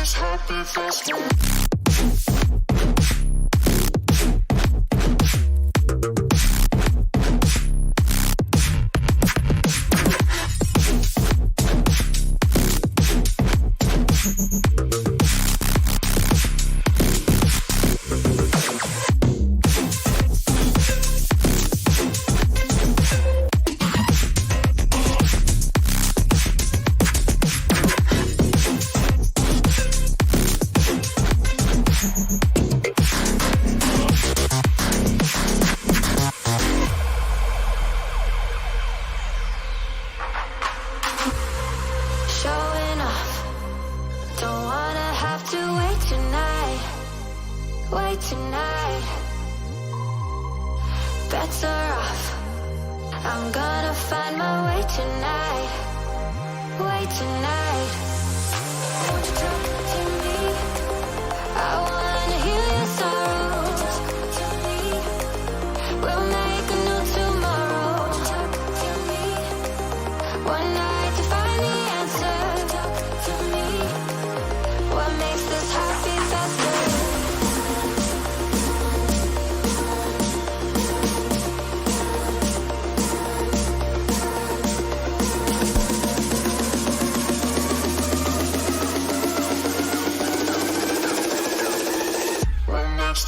this happy festival.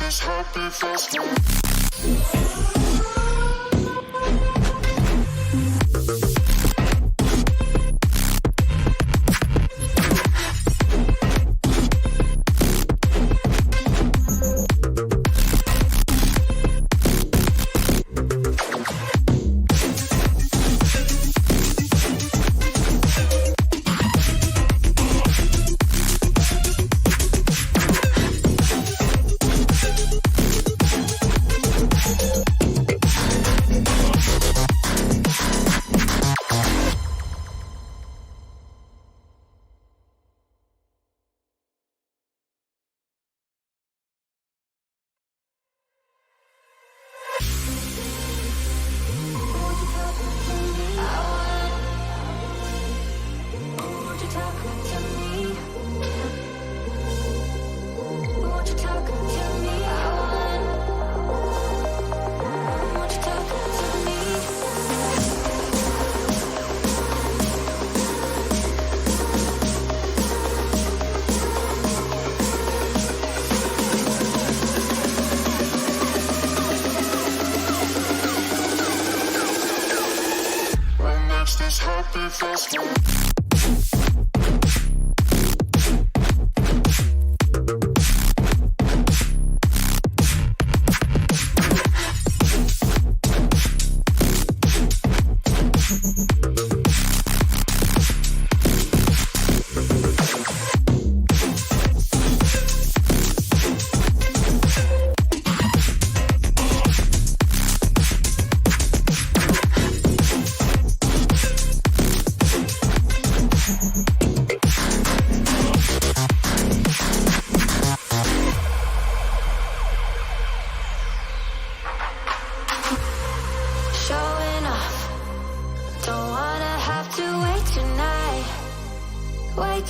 This happy festival. This happy festival.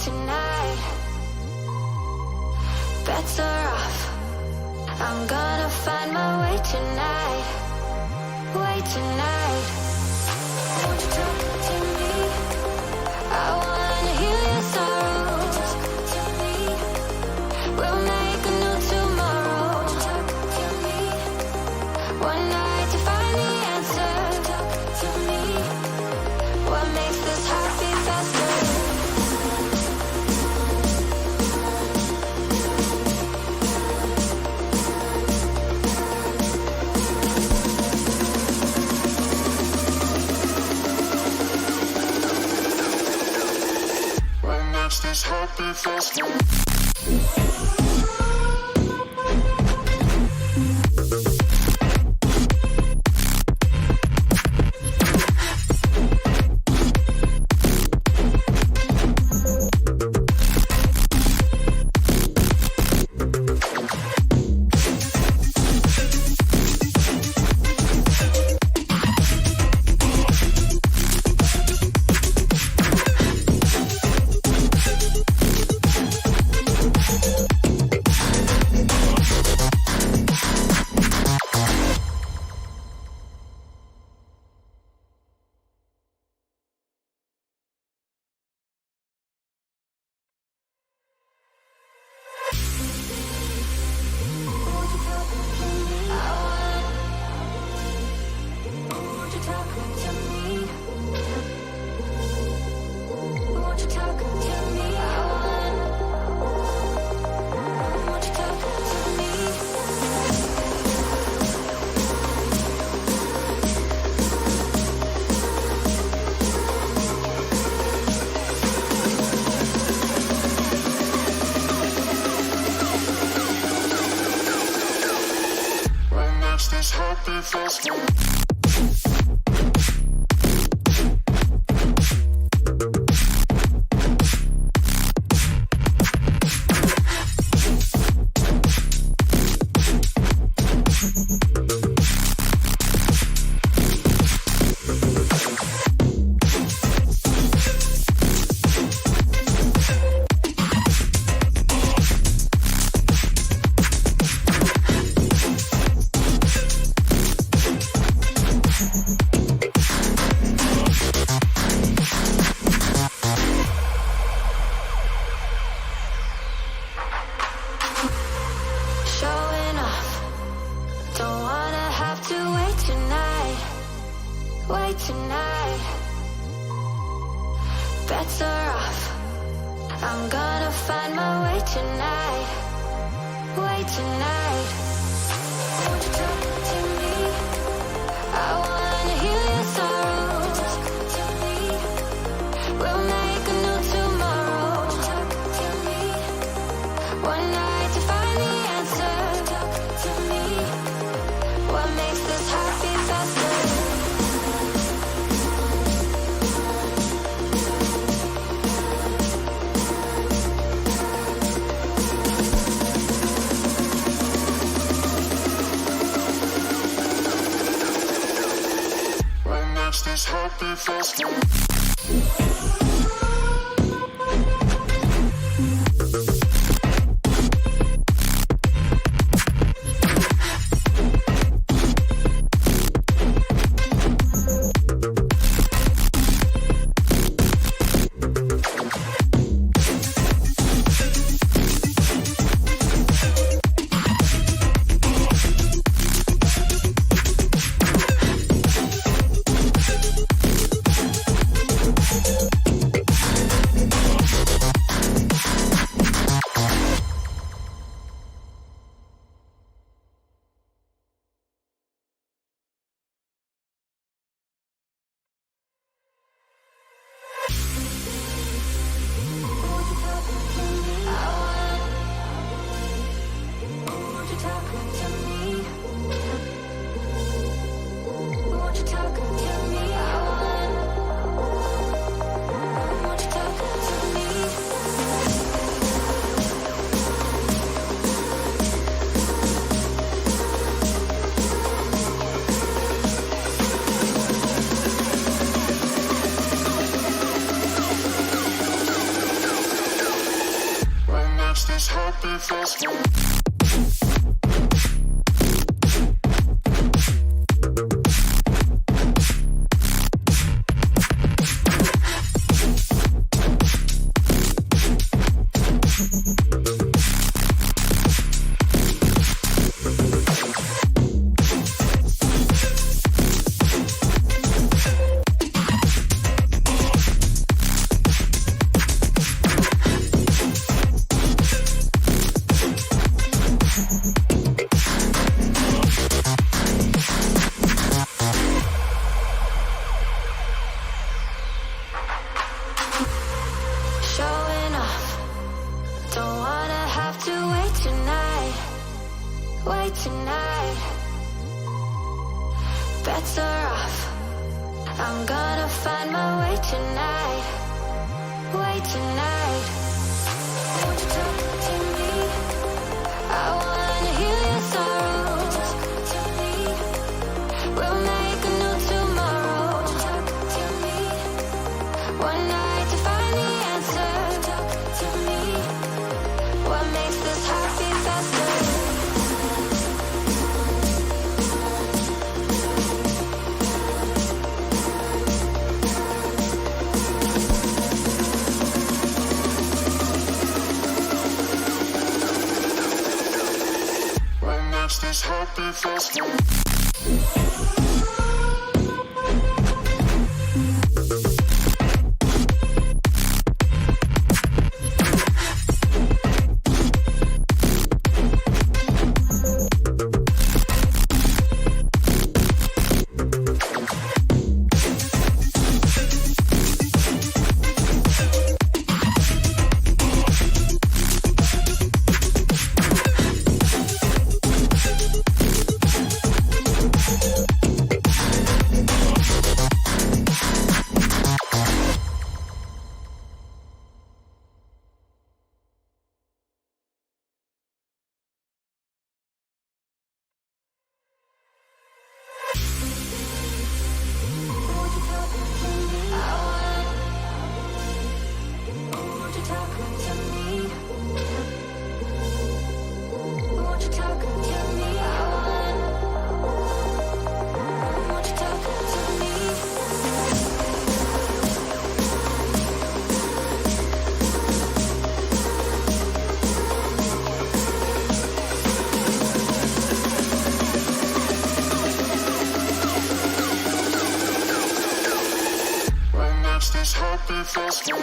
Tonight, bets are off. I'm gonna find my way tonight. Way tonight. Won't you talk to me? I wanna heal your sorrows. Talk to me. We'll make a new tomorrow. Talk to me. One night to find the answer. Talk to me. What makes this happy faster? This happy festival. happy festival. Showing off. Don't wanna have to wait tonight. Wait tonight. Better off. I'm gonna find my way tonight. Wait tonight. Won't you talk to me? I wanna heal your sorrows. Talk to me. We'll make a new tomorrow. Talk to me. One night to find the answer. Talk to me. What makes this happy faster? What makes this happy festival? What makes this happy festival? Showing off. Don't wanna have to wait tonight. Wait tonight. Better off. I'm gonna find my way tonight. Wait tonight. Won't you talk to me? I wanna heal your sorrows. Talk to me. We'll make a new tomorrow. Talk to me. One night to find the answer. Talk to me. What makes this happy faster? What makes this happy festival? makes this happy festival?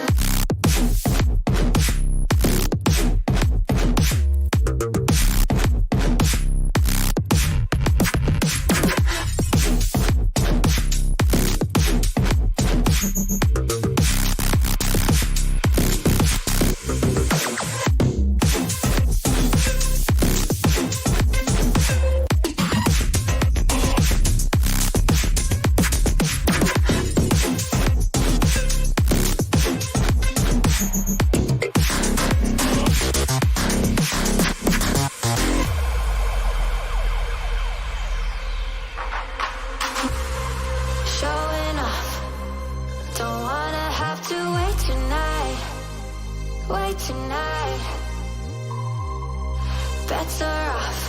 Showing off, don't wanna have to wait tonight, wait tonight. Bets are off,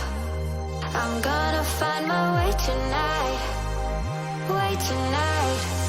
I'm gonna find my way tonight, way tonight.